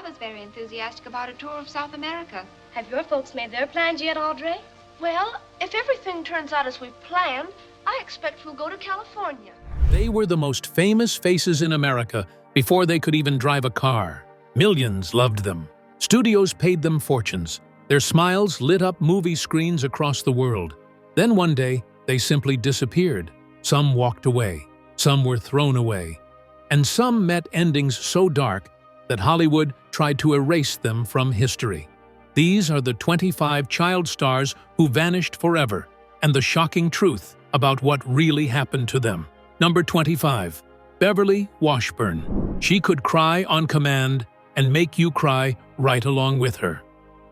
father's very enthusiastic about a tour of South America. Have your folks made their plans yet, Audrey? Well, if everything turns out as we planned, I expect we'll go to California. They were the most famous faces in America before they could even drive a car. Millions loved them. Studios paid them fortunes. Their smiles lit up movie screens across the world. Then one day, they simply disappeared. Some walked away, some were thrown away, and some met endings so dark that Hollywood tried to erase them from history. These are the 25 child stars who vanished forever, and the shocking truth about what really happened to them. Number 25. Beverly Washburn. She could cry on command and make you cry right along with her.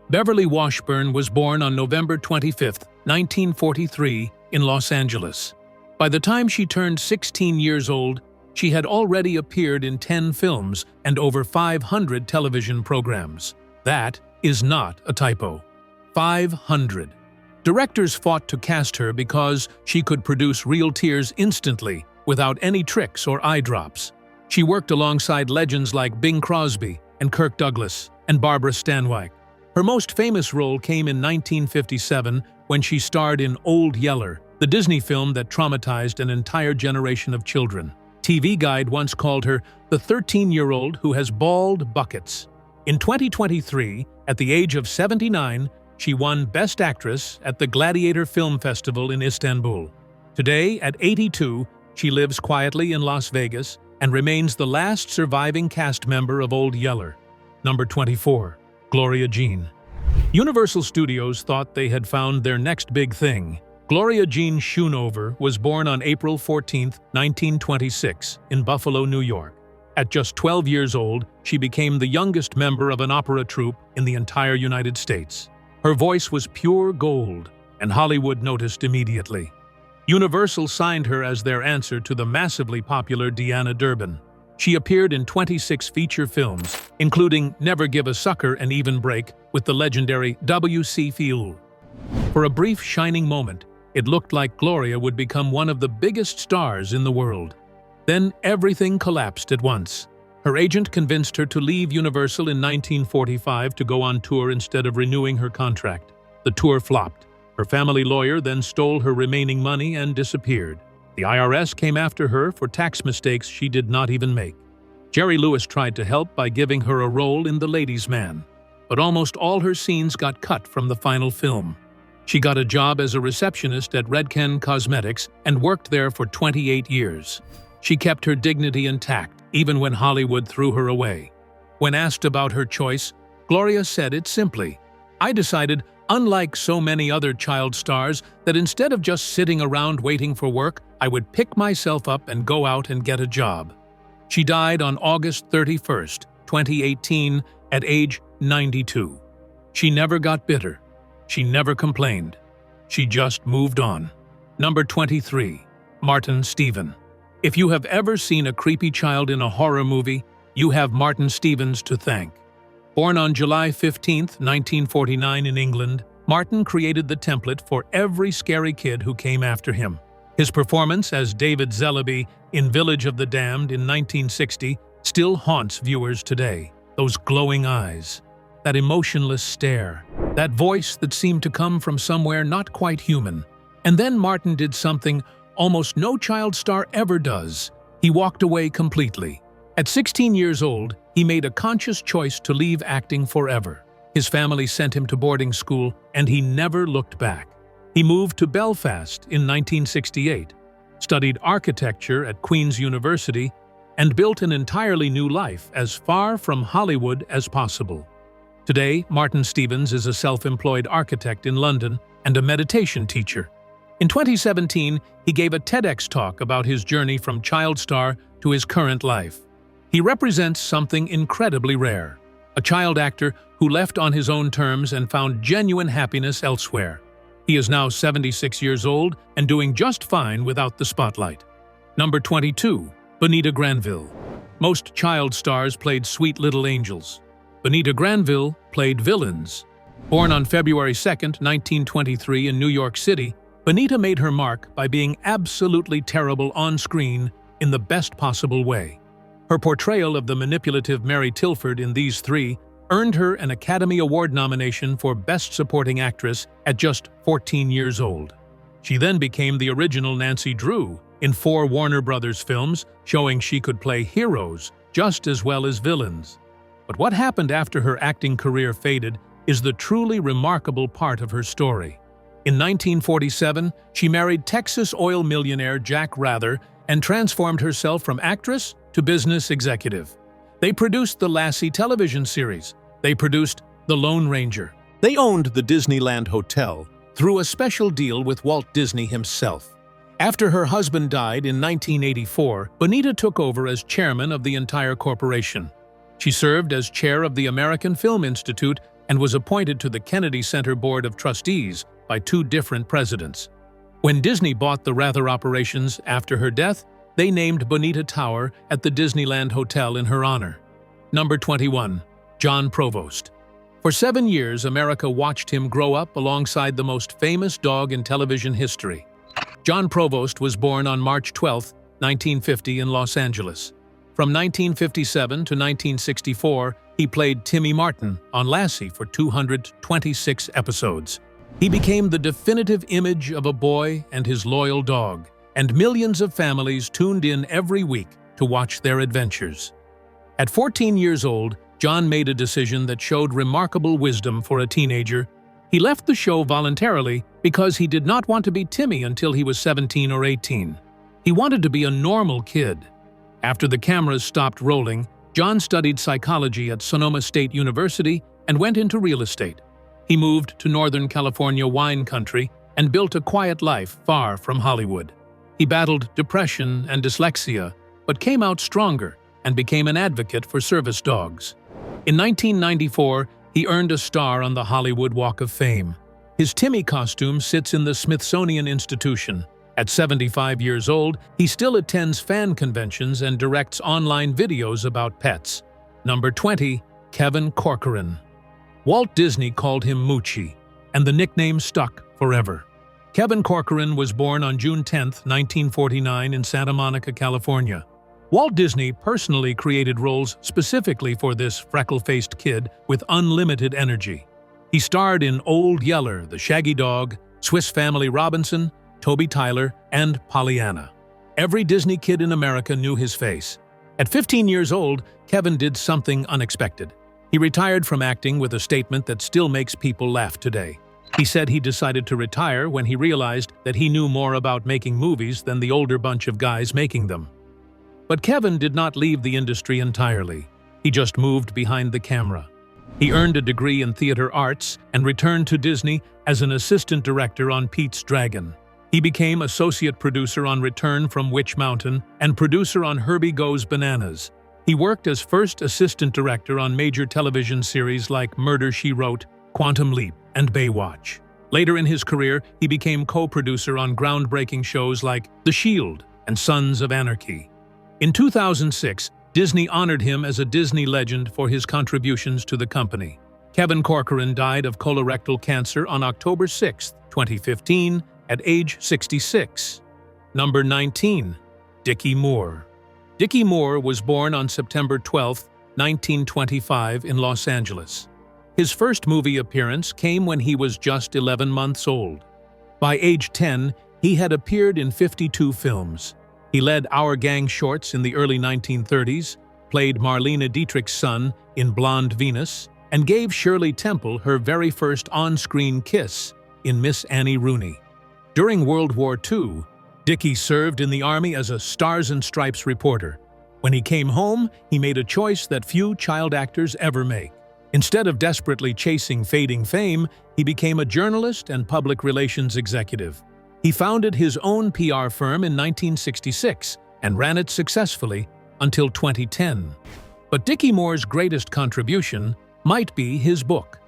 Beverly Washburn was born on November 25, 1943, in Los Angeles. By the time she turned 16 years old, she had already appeared in 10 films and over 500 television programs. That is not a typo. 500. Directors fought to cast her because she could produce real tears instantly without any tricks or eye drops. She worked alongside legends like Bing Crosby and Kirk Douglas and Barbara Stanwyck. Her most famous role came in 1957 when she starred in Old Yeller, the Disney film that traumatized an entire generation of children. TV Guide once called her the 13-year-old who has bald buckets. In 2023, at the age of 79, she won Best Actress at the Gladiator Film Festival in Istanbul. Today, at 82, she lives quietly in Las Vegas and remains the last surviving cast member of Old Yeller. Number 24. Gloria Jean. Universal Studios thought they had found their next big thing. Gloria Jean Schoonover was born on April 14, 1926, in Buffalo, New York. At just 12 years old, she became the youngest member of an opera troupe in the entire United States. Her voice was pure gold, and Hollywood noticed immediately. Universal signed her as their answer to the massively popular Deanna Durbin. She appeared in 26 feature films, including Never Give a Sucker an Even Break with the legendary W.C. Field. For a brief shining moment, it looked like Gloria would become one of the biggest stars in the world. Then everything collapsed at once. Her agent convinced her to leave Universal in 1945 to go on tour instead of renewing her contract. The tour flopped. Her family lawyer then stole her remaining money and disappeared. The IRS came after her for tax mistakes she did not even make. Jerry Lewis tried to help by giving her a role in The Ladies' Man, but almost all her scenes got cut from the final film. She got a job as a receptionist at Redken Cosmetics and worked there for 28 years. She kept her dignity intact, even when Hollywood threw her away. When asked about her choice, Gloria said it simply, "I decided, unlike so many other child stars, that instead of just sitting around waiting for work, I would pick myself up and go out and get a job." She died on August 31, 2018, at age 92. She never got bitter. She never complained. She just moved on. Number 23. Martin Stephen. If you have ever seen a creepy child in a horror movie, you have Martin Stevens to thank. Born on July 15, 1949 in England, Martin created the template for every scary kid who came after him. His performance as David Zellaby in Village of the Damned in 1960 still haunts viewers today. Those glowing eyes, that emotionless stare, that voice that seemed to come from somewhere not quite human. And then Martin did something almost no child star ever does. He walked away completely. At 16 years old, he made a conscious choice to leave acting forever. His family sent him to boarding school, and he never looked back. He moved to Belfast in 1968, studied architecture at Queen's University, and built an entirely new life as far from Hollywood as possible. Today, Martin Stevens is a self-employed architect in London and a meditation teacher. In 2017, he gave a TEDx talk about his journey from child star to his current life. He represents something incredibly rare, a child actor who left on his own terms and found genuine happiness elsewhere. He is now 76 years old and doing just fine without the spotlight. Number 22. Bonita Granville. Most child stars played sweet little angels. Bonita Granville played villains. Born on February 2, 1923 in New York City, Bonita made her mark by being absolutely terrible on screen in the best possible way. Her portrayal of the manipulative Mary Tilford in these three earned her an Academy Award nomination for Best Supporting Actress at just 14 years old. She then became the original Nancy Drew in 4 Warner Brothers films, showing she could play heroes just as well as villains. But what happened after her acting career faded is the truly remarkable part of her story. In 1947, she married Texas oil millionaire Jack Rather and transformed herself from actress to business executive. They produced the Lassie television series. They produced The Lone Ranger. They owned the Disneyland Hotel through a special deal with Walt Disney himself. After her husband died in 1984, Bonita took over as chairman of the entire corporation. She served as chair of the American Film Institute and was appointed to the Kennedy Center Board of Trustees by 2 different presidents. When Disney bought the Rather operations after her death, they named Bonita Tower at the Disneyland Hotel in her honor. Number 21. Jon Provost. For 7 years, America watched him grow up alongside the most famous dog in television history. Jon Provost was born on March 12, 1950 in Los Angeles. From 1957 to 1964, he played Timmy Martin on Lassie for 226 episodes. He became the definitive image of a boy and his loyal dog, and millions of families tuned in every week to watch their adventures. At 14 years old, Jon made a decision that showed remarkable wisdom for a teenager. He left the show voluntarily because he did not want to be Timmy until he was 17 or 18. He wanted to be a normal kid. After the cameras stopped rolling, Jon studied psychology at Sonoma State University and went into real estate. He moved to Northern California wine country and built a quiet life far from Hollywood. He battled depression and dyslexia, but came out stronger and became an advocate for service dogs. In 1994, he earned a star on the Hollywood Walk of Fame. His Timmy costume sits in the Smithsonian Institution. At 75 years old, he still attends fan conventions and directs online videos about pets. Number 20. Kevin Corcoran. Walt Disney called him Moochie, and the nickname stuck forever. Kevin Corcoran was born on June 10, 1949 in Santa Monica, California. Walt Disney personally created roles specifically for this freckle-faced kid with unlimited energy. He starred in Old Yeller, The Shaggy Dog, Swiss Family Robinson, Toby Tyler, and Pollyanna. Every Disney kid in America knew his face. At 15 years old, Kevin did something unexpected. He retired from acting with a statement that still makes people laugh today. He said he decided to retire when he realized that he knew more about making movies than the older bunch of guys making them. But Kevin did not leave the industry entirely. He just moved behind the camera. He earned a degree in theater arts and returned to Disney as an assistant director on Pete's Dragon. He became associate producer on Return from Witch Mountain and producer on Herbie Goes Bananas. He worked as first assistant director on major television series like Murder, She Wrote, Quantum Leap, and Baywatch. Later in his career, he became co-producer on groundbreaking shows like The Shield and Sons of Anarchy. In 2006, Disney honored him as a Disney legend for his contributions to the company. Kevin Corcoran died of colorectal cancer on October 6, 2015, at age 66. Number 19. Dicky Moore. Dicky Moore was born on September 12, 1925 in Los Angeles. His first movie appearance came when he was just 11 months old. By age 10, he had appeared in 52 films. He led Our Gang Shorts in the early 1930s, played Marlene Dietrich's son in Blonde Venus, and gave Shirley Temple her very first on-screen kiss in Miss Annie Rooney. During World War II, Dicky served in the Army as a Stars and Stripes reporter. When he came home, he made a choice that few child actors ever make. Instead of desperately chasing fading fame, he became a journalist and public relations executive. He founded his own PR firm in 1966 and ran it successfully until 2010. But Dicky Moore's greatest contribution might be his book.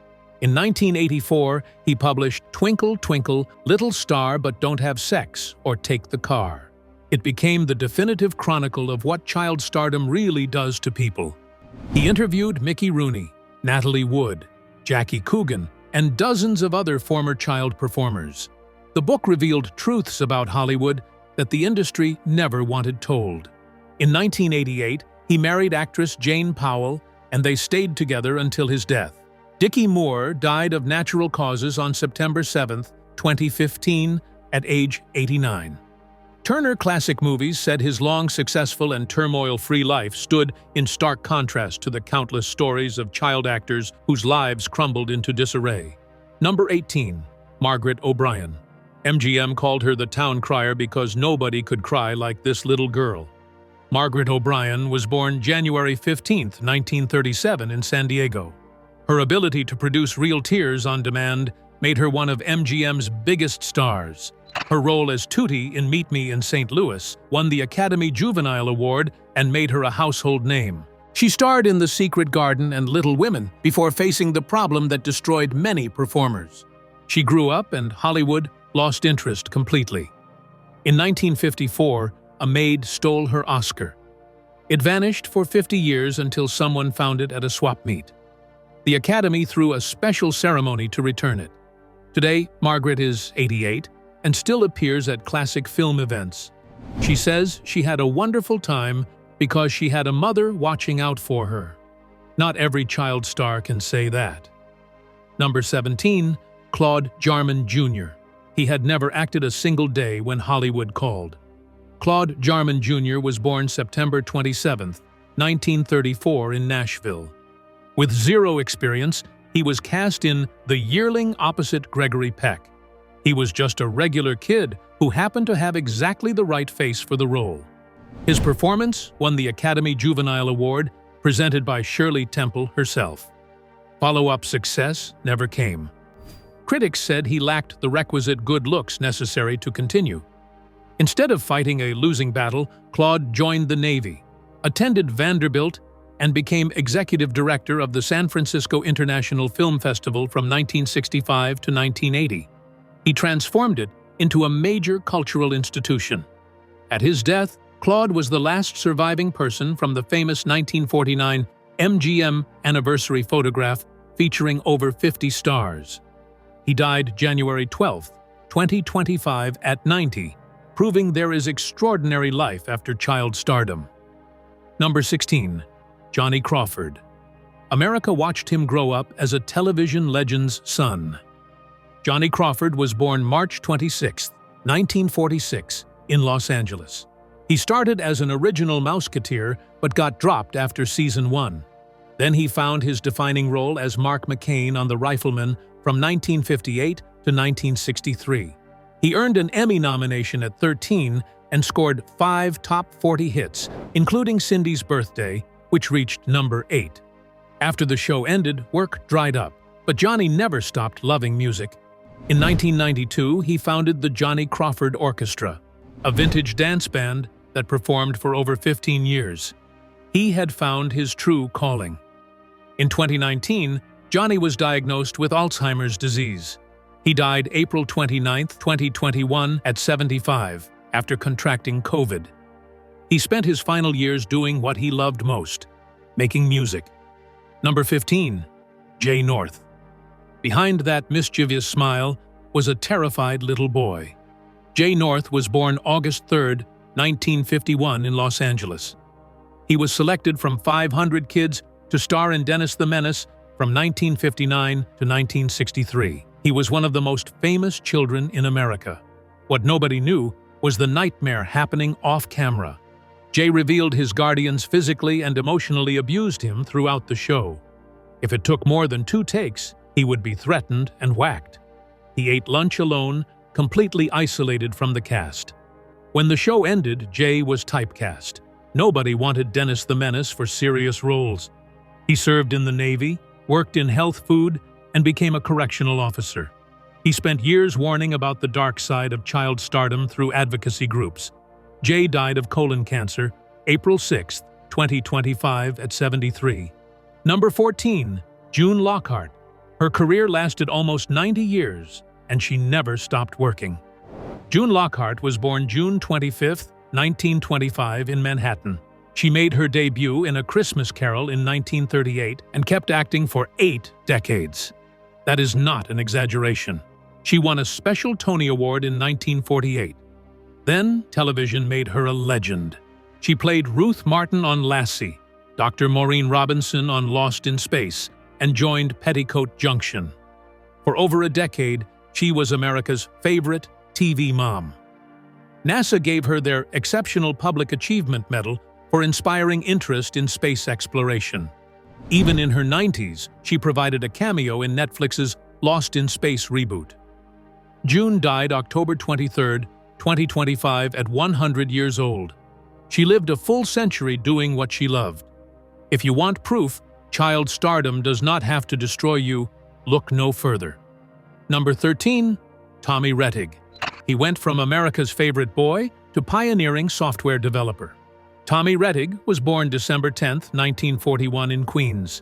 In 1984, he published Twinkle, Twinkle, Little Star But Don't Have Sex or Take the Car. It became the definitive chronicle of what child stardom really does to people. He interviewed Mickey Rooney, Natalie Wood, Jackie Coogan, and dozens of other former child performers. The book revealed truths about Hollywood that the industry never wanted told. In 1988, he married actress Jane Powell and they stayed together until his death. Dicky Moore died of natural causes on September 7, 2015, at age 89. Turner Classic Movies said his long, successful, and turmoil-free life stood in stark contrast to the countless stories of child actors whose lives crumbled into disarray. Number 18. Margaret O'Brien. MGM called her the town crier because nobody could cry like this little girl. Margaret O'Brien was born January 15, 1937, in San Diego. Her ability to produce real tears on demand made her one of MGM's biggest stars. Her role as Tootie in Meet Me in St. Louis won the Academy Juvenile Award and made her a household name. She starred in The Secret Garden and Little Women before facing the problem that destroyed many performers. She grew up and Hollywood lost interest completely. In 1954, a maid stole her Oscar. It vanished for 50 years until someone found it at a swap meet. The Academy threw a special ceremony to return it. Today, Margaret is 88 and still appears at classic film events. She says she had a wonderful time because she had a mother watching out for her. Not every child star can say that. Number 17. Claude Jarman Jr. He had never acted a single day when Hollywood called. Claude Jarman Jr. was born September 27, 1934 in Nashville. With zero experience, he was cast in The Yearling opposite Gregory Peck. He was just a regular kid who happened to have exactly the right face for the role. His performance won the Academy Juvenile Award, presented by Shirley Temple herself. Follow-up success never came. Critics said he lacked the requisite good looks necessary to continue. Instead of fighting a losing battle, Claude joined the Navy, attended Vanderbilt, and became executive director of the San Francisco International Film Festival from 1965 to 1980. He transformed it into a major cultural institution. At his death, Claude was the last surviving person from the famous 1949 MGM anniversary photograph featuring over 50 stars. He died January 12, 2025 at 90, proving there is extraordinary life after child stardom. Number 16. Johnny Crawford. America watched him grow up as a television legend's son. Johnny Crawford was born March 26, 1946, in Los Angeles. He started as an original Mouseketeer but got dropped after season 1. Then he found his defining role as Mark McCain on The Rifleman from 1958 to 1963. He earned an Emmy nomination at 13 and scored 5 top 40 hits, including Cindy's Birthday, which reached number 8. After the show ended, work dried up, but Johnny never stopped loving music. In 1992, he founded the Johnny Crawford Orchestra, a vintage dance band that performed for over 15 years. He had found his true calling. In 2019, Johnny was diagnosed with Alzheimer's disease. He died April 29, 2021, at 75, after contracting COVID. He spent his final years doing what he loved most, making music. Number 15. Jay North. Behind that mischievous smile was a terrified little boy. Jay North was born August 3, 1951 in Los Angeles. He was selected from 500 kids to star in Dennis the Menace from 1959 to 1963. He was one of the most famous children in America. What nobody knew was the nightmare happening off-camera. Jay revealed his guardians physically and emotionally abused him throughout the show. If it took more than 2 takes, he would be threatened and whacked. He ate lunch alone, completely isolated from the cast. When the show ended, Jay was typecast. Nobody wanted Dennis the Menace for serious roles. He served in the Navy, worked in health food, and became a correctional officer. He spent years warning about the dark side of child stardom through advocacy groups. Jay died of colon cancer, April 6, 2025 at 73. Number 14. June Lockhart. Her career lasted almost 90 years, and she never stopped working. June Lockhart was born June 25, 1925 in Manhattan. She made her debut in A Christmas Carol in 1938 and kept acting for 8 decades. That is not an exaggeration. She won a special Tony Award in 1948. Then, television made her a legend. She played Ruth Martin on Lassie, Dr. Maureen Robinson on Lost in Space, and joined Petticoat Junction. For over a decade, she was America's favorite TV mom. NASA gave her their Exceptional Public Achievement Medal for inspiring interest in space exploration. Even in her 90s, she provided a cameo in Netflix's Lost in Space reboot. June died October 23, 2025, at 100 years old. She lived a full century doing what she loved. If you want proof child stardom does not have to destroy you, look no further. Number 13. Tommy Rettig. He went from America's favorite boy to pioneering software developer. Tommy Rettig was born December 10, 1941 in Queens.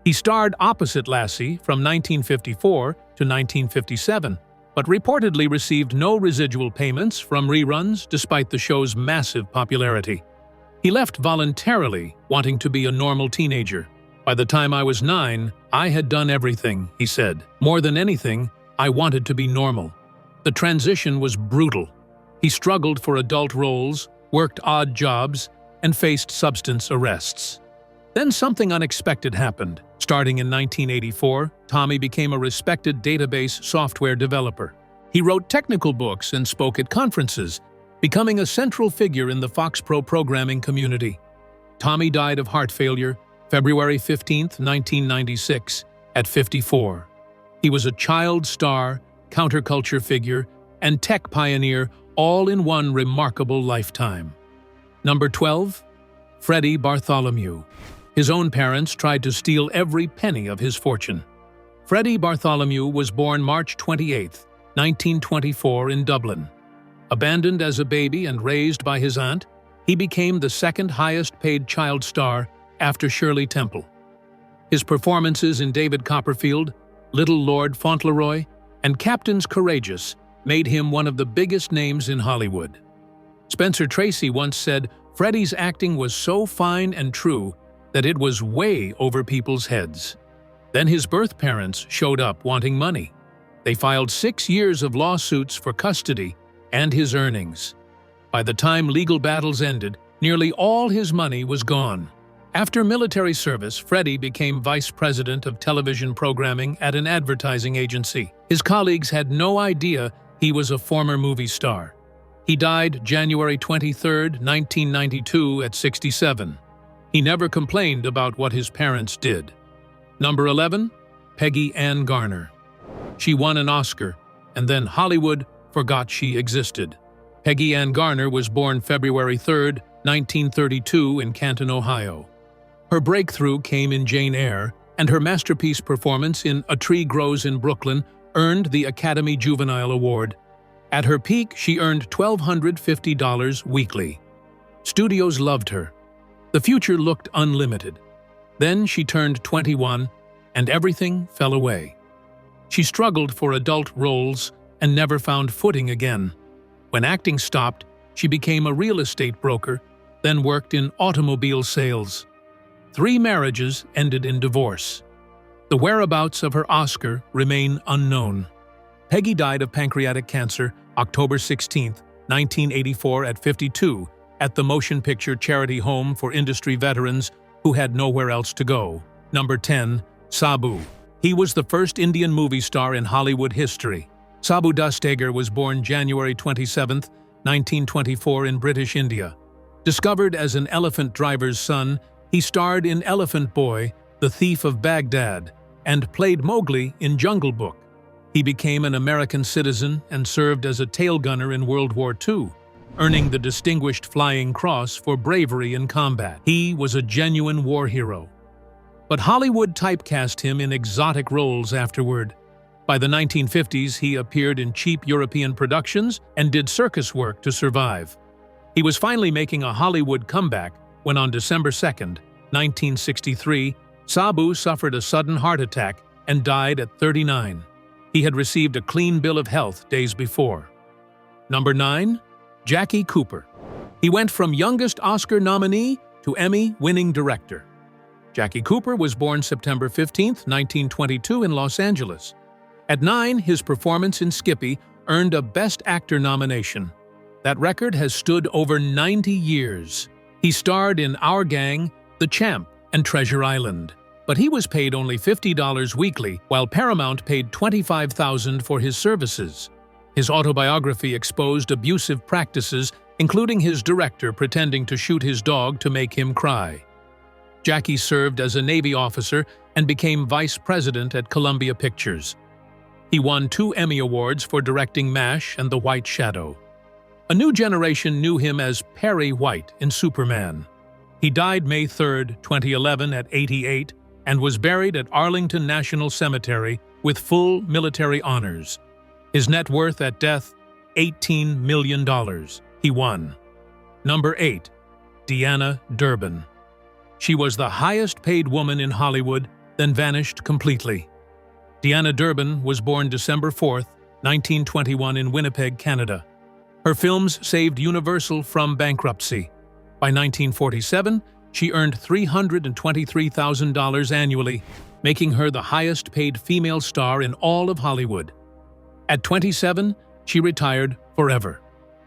He starred opposite Lassie from 1954 to 1957, but reportedly received no residual payments from reruns despite the show's massive popularity. He left voluntarily, wanting to be a normal teenager. "By the time I was 9, I had done everything," he said. "More than anything, I wanted to be normal." The transition was brutal. He struggled for adult roles, worked odd jobs, and faced substance arrests. Then something unexpected happened. Starting in 1984, Tommy became a respected database software developer. He wrote technical books and spoke at conferences, becoming a central figure in the FoxPro programming community. Tommy died of heart failure February 15, 1996, at 54. He was a child star, counterculture figure, and tech pioneer, all in one remarkable lifetime. Number 12. Freddie Bartholomew. His own parents tried to steal every penny of his fortune. Freddie Bartholomew was born March 28, 1924 in Dublin. Abandoned as a baby and raised by his aunt, he became the second highest-paid child star after Shirley Temple. His performances in David Copperfield, Little Lord Fauntleroy, and Captains Courageous made him one of the biggest names in Hollywood. Spencer Tracy once said, "Freddie's acting was so fine and true that it was way over people's heads." Then his birth parents showed up wanting money. They filed 6 years of lawsuits for custody and his earnings. By the time legal battles ended, nearly all his money was gone. After military service, Freddie became vice president of television programming at an advertising agency. His colleagues had no idea he was a former movie star. He died January 23, 1992, at 67. He never complained about what his parents did. Number 11. Peggy Ann Garner. She won an Oscar, and then Hollywood forgot she existed. Peggy Ann Garner was born February 3, 1932 in Canton, Ohio. Her breakthrough came in Jane Eyre, and her masterpiece performance in A Tree Grows in Brooklyn earned the Academy Juvenile Award. At her peak, she earned $1,250 weekly. Studios loved her. The future looked unlimited. Then she turned 21, and everything fell away. She struggled for adult roles and never found footing again. When acting stopped, she became a real estate broker, then worked in automobile sales. 3 marriages ended in divorce. The whereabouts of her Oscar remain unknown. Peggy died of pancreatic cancer October 16, 1984 at 52 at the Motion Picture Charity Home for Industry Veterans who had nowhere else to go. Number 10. Sabu. He was the first Indian movie star in Hollywood history. Sabu Dastagir was born January 27, 1924 in British India. Discovered as an elephant driver's son, he starred in Elephant Boy, The Thief of Baghdad, and played Mowgli in Jungle Book. He became an American citizen and served as a tail gunner in World War II, earning the Distinguished Flying Cross for bravery in combat. He was a genuine war hero. But Hollywood typecast him in exotic roles afterward. By the 1950s, he appeared in cheap European productions and did circus work to survive. He was finally making a Hollywood comeback when on December 2, 1963, Sabu suffered a sudden heart attack and died at 39. He had received a clean bill of health days before. Number 9. Jackie Cooper. He went from youngest Oscar nominee to Emmy-winning director. Jackie Cooper was born September 15, 1922 in Los Angeles. At 9, his performance in Skippy earned a Best Actor nomination. That record has stood over 90 years. He starred in Our Gang, The Champ, and Treasure Island. But he was paid only $50 weekly, while Paramount paid $25,000 for his services. His autobiography exposed abusive practices, including his director pretending to shoot his dog to make him cry. Jackie served as a Navy officer and became vice president at Columbia Pictures. He won 2 Emmy Awards for directing MASH and The White Shadow. A new generation knew him as Perry White in Superman. He died May 3, 2011 at 88 and was buried at Arlington National Cemetery with full military honors. His net worth at death, $18 million. He won. Number 8. Deanna Durbin. She was the highest-paid woman in Hollywood, then vanished completely. Deanna Durbin was born December 4, 1921 in Winnipeg, Canada. Her films saved Universal from bankruptcy. By 1947, she earned $323,000 annually, making her the highest-paid female star in all of Hollywood. At 27, she retired forever.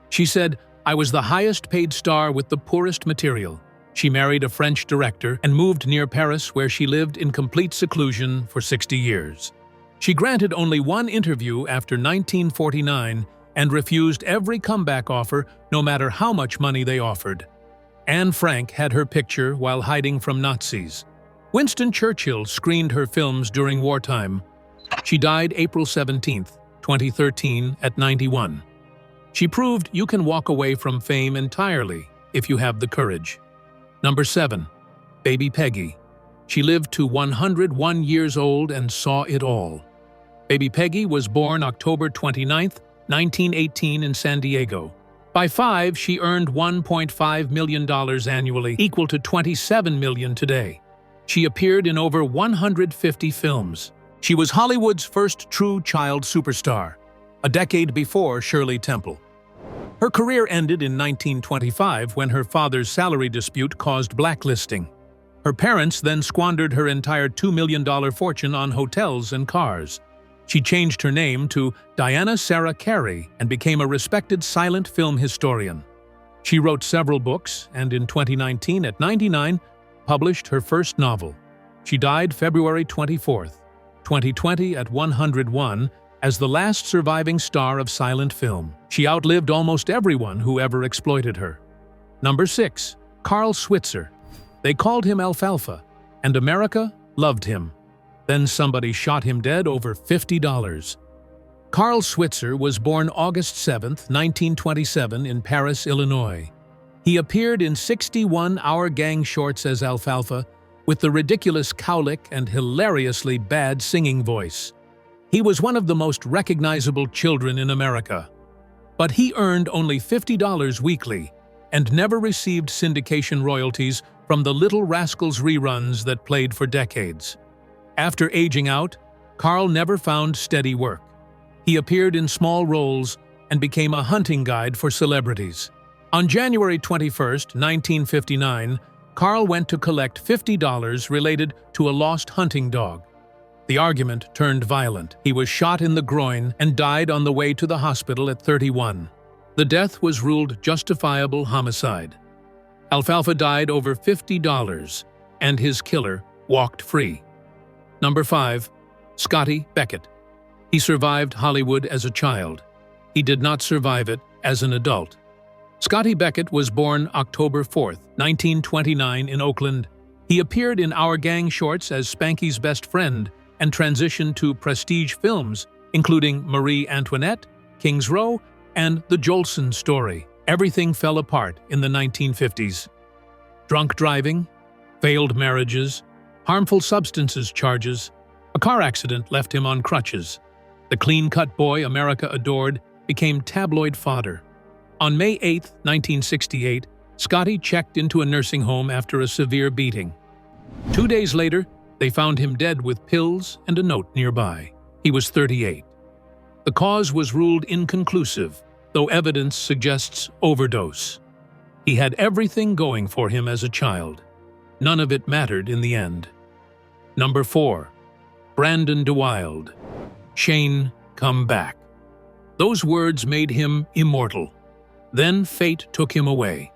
She said, "I was the highest-paid star with the poorest material." She married a French director and moved near Paris, where she lived in complete seclusion for 60 years. She granted only one interview after 1949 and refused every comeback offer, no matter how much money they offered. Anne Frank had her picture while hiding from Nazis. Winston Churchill screened her films during wartime. She died April 17, 2013, at 91. She proved you can walk away from fame entirely if you have the courage. Number 7. Baby Peggy. She lived to 101 years old and saw it all. Baby Peggy was born October 29, 1918 in San Diego. By 5, she earned $1.5 million annually, equal to $27 million today. She appeared in over 150 films. She was Hollywood's first true child superstar, a decade before Shirley Temple. Her career ended in 1925 when her father's salary dispute caused blacklisting. Her parents then squandered her entire $2 million fortune on hotels and cars. She changed her name to Diana Sarah Carey and became a respected silent film historian. She wrote several books and in 2019, at 99, published her first novel. She died February 24, 2020 at 101, as the last surviving star of silent film. She outlived almost everyone who ever exploited her. Number 6. Carl Switzer. They called him Alfalfa, and America loved him. Then somebody shot him dead over $50. Carl Switzer was born August 7, 1927 in Paris, Illinois. He appeared in 61 Our Gang shorts as Alfalfa, with the ridiculous cowlick and hilariously bad singing voice. He was one of the most recognizable children in America. But he earned only $50 weekly and never received syndication royalties from the Little Rascals reruns that played for decades. After aging out, Carl never found steady work. He appeared in small roles and became a hunting guide for celebrities. On January 21, 1959, Carl went to collect $50 related to a lost hunting dog. The argument turned violent. He was shot in the groin and died on the way to the hospital at 31. The death was ruled justifiable homicide. Alfalfa died over $50, and his killer walked free. Number 5. Scotty Beckett. He survived Hollywood as a child. He did not survive it as an adult. Scotty Beckett was born October 4, 1929 in Oakland. He appeared in Our Gang shorts as Spanky's best friend and transitioned to prestige films, including Marie Antoinette, King's Row, and The Jolson Story. Everything fell apart in the 1950s. Drunk driving, failed marriages, harmful substances charges. A car accident left him on crutches. The clean-cut boy America adored became tabloid fodder. On May 8, 1968, Scotty checked into a nursing home after a severe beating. 2 days later, they found him dead with pills and a note nearby. He was 38. The cause was ruled inconclusive, though evidence suggests overdose. He had everything going for him as a child. None of it mattered in the end. Number 4. Brandon deWilde. Shane, come back. Those words made him immortal. Then fate took him away.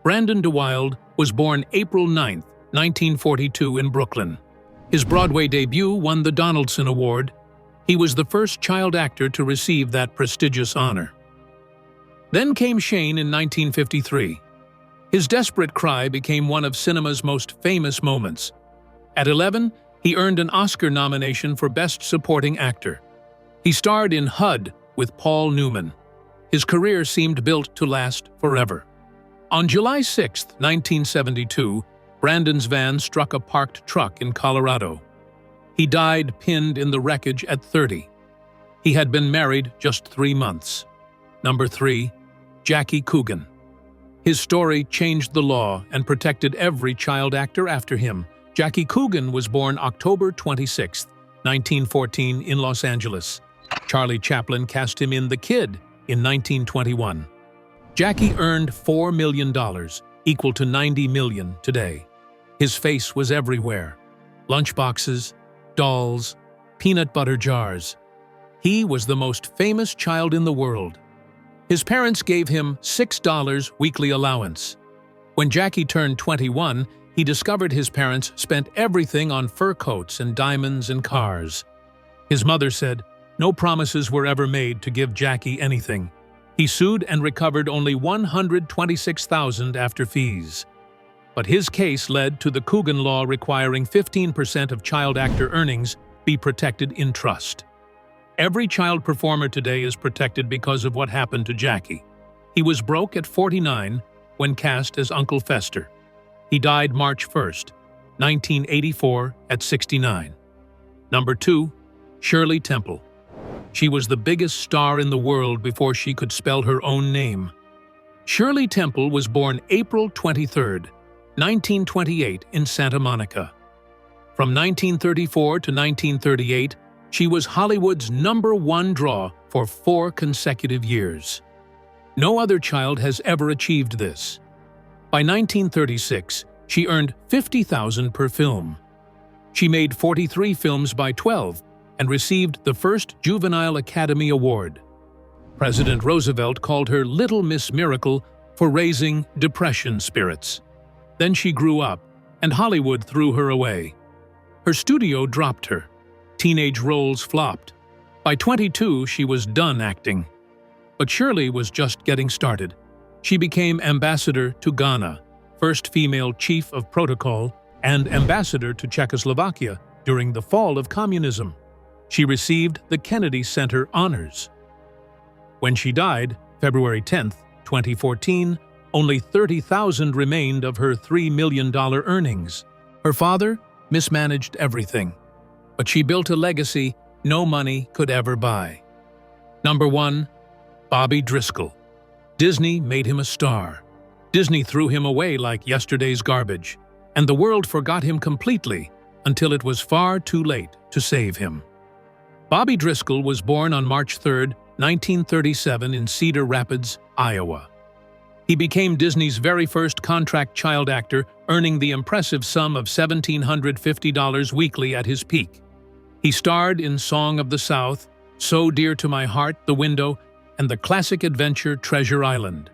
Brandon deWilde was born April 9, 1942 in Brooklyn. His Broadway debut won the Donaldson Award. He was the first child actor to receive that prestigious honor. Then came Shane in 1953. His desperate cry became one of cinema's most famous moments. At 11, he earned an Oscar nomination for Best Supporting Actor. He starred in HUD with Paul Newman. His career seemed built to last forever. On July 6, 1972, Brandon's van struck a parked truck in Colorado. He died pinned in the wreckage at 30. He had been married just 3 months. Number 3, Jackie Coogan. His story changed the law and protected every child actor after him. Jackie Coogan was born October 26, 1914 in Los Angeles. Charlie Chaplin cast him in The Kid in 1921. Jackie earned $4 million, equal to $90 million today. His face was everywhere. Lunchboxes, dolls, peanut butter jars. He was the most famous child in the world. His parents gave him $6 weekly allowance. When Jackie turned 21, he discovered his parents spent everything on fur coats and diamonds and cars. His mother said no promises were ever made to give Jackie anything. He sued and recovered only $126,000 after fees. But his case led to the Coogan law requiring 15% of child actor earnings be protected in trust. Every child performer today is protected because of what happened to Jackie. He was broke at 49 when cast as Uncle Fester. He died March 1, 1984 at 69. Number 2, Shirley Temple. She was the biggest star in the world before she could spell her own name. Shirley Temple was born April 23, 1928 in Santa Monica. From 1934 to 1938, she was Hollywood's #1 draw for 4 consecutive years. No other child has ever achieved this. By 1936, she earned $50,000 per film. She made 43 films by 12 and received the first Juvenile Academy Award. President Roosevelt called her Little Miss Miracle for raising depression spirits. Then she grew up, and Hollywood threw her away. Her studio dropped her. Teenage roles flopped. By 22, she was done acting. But Shirley was just getting started. She became ambassador to Ghana, first female chief of protocol, and ambassador to Czechoslovakia during the fall of communism. She received the Kennedy Center honors. When she died, February 10, 2014, only $30,000 remained of her $3 million earnings. Her father mismanaged everything, but she built a legacy no money could ever buy. Number 1, Bobby Driscoll. Disney made him a star. Disney threw him away like yesterday's garbage, and the world forgot him completely until it was far too late to save him. Bobby Driscoll was born on March 3, 1937 in Cedar Rapids, Iowa. He became Disney's very first contract child actor, earning the impressive sum of $1,750 weekly at his peak. He starred in Song of the South, So Dear to My Heart, The Window, and the classic adventure Treasure Island.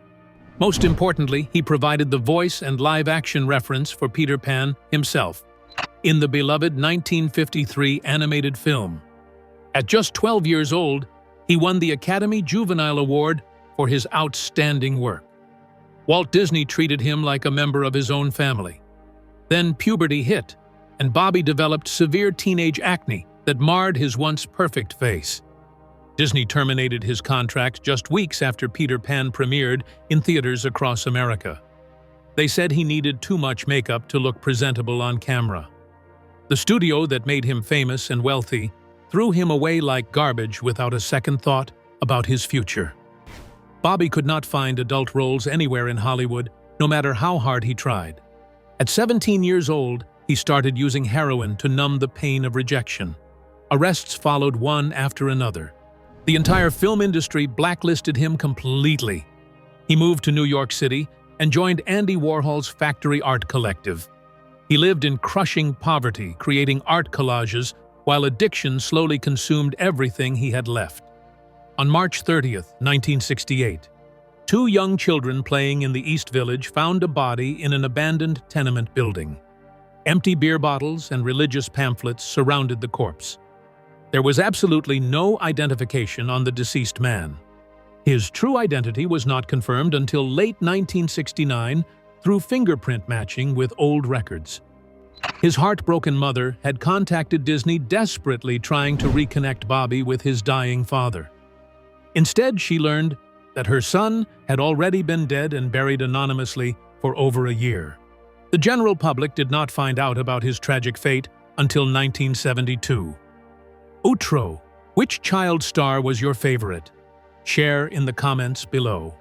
Most importantly, he provided the voice and live-action reference for Peter Pan himself in the beloved 1953 animated film. At just 12 years old, he won the Academy Juvenile Award for his outstanding work. Walt Disney treated him like a member of his own family. Then puberty hit, and Bobby developed severe teenage acne that marred his once perfect face. Disney terminated his contract just weeks after Peter Pan premiered in theaters across America. They said he needed too much makeup to look presentable on camera. The studio that made him famous and wealthy threw him away like garbage without a second thought about his future. Bobby could not find adult roles anywhere in Hollywood, no matter how hard he tried. At 17 years old, he started using heroin to numb the pain of rejection. Arrests followed one after another. The entire film industry blacklisted him completely. He moved to New York City and joined Andy Warhol's Factory Art Collective. He lived in crushing poverty, creating art collages, while addiction slowly consumed everything he had left. On March 30, 1968, 2 young children playing in the East Village found a body in an abandoned tenement building. Empty beer bottles and religious pamphlets surrounded the corpse. There was absolutely no identification on the deceased man. His true identity was not confirmed until late 1969 through fingerprint matching with old records. His heartbroken mother had contacted Disney, desperately trying to reconnect Bobby with his dying father. Instead, she learned that her son had already been dead and buried anonymously for over a year. The general public did not find out about his tragic fate until 1972. Outro, which child star was your favorite? Share in the comments below.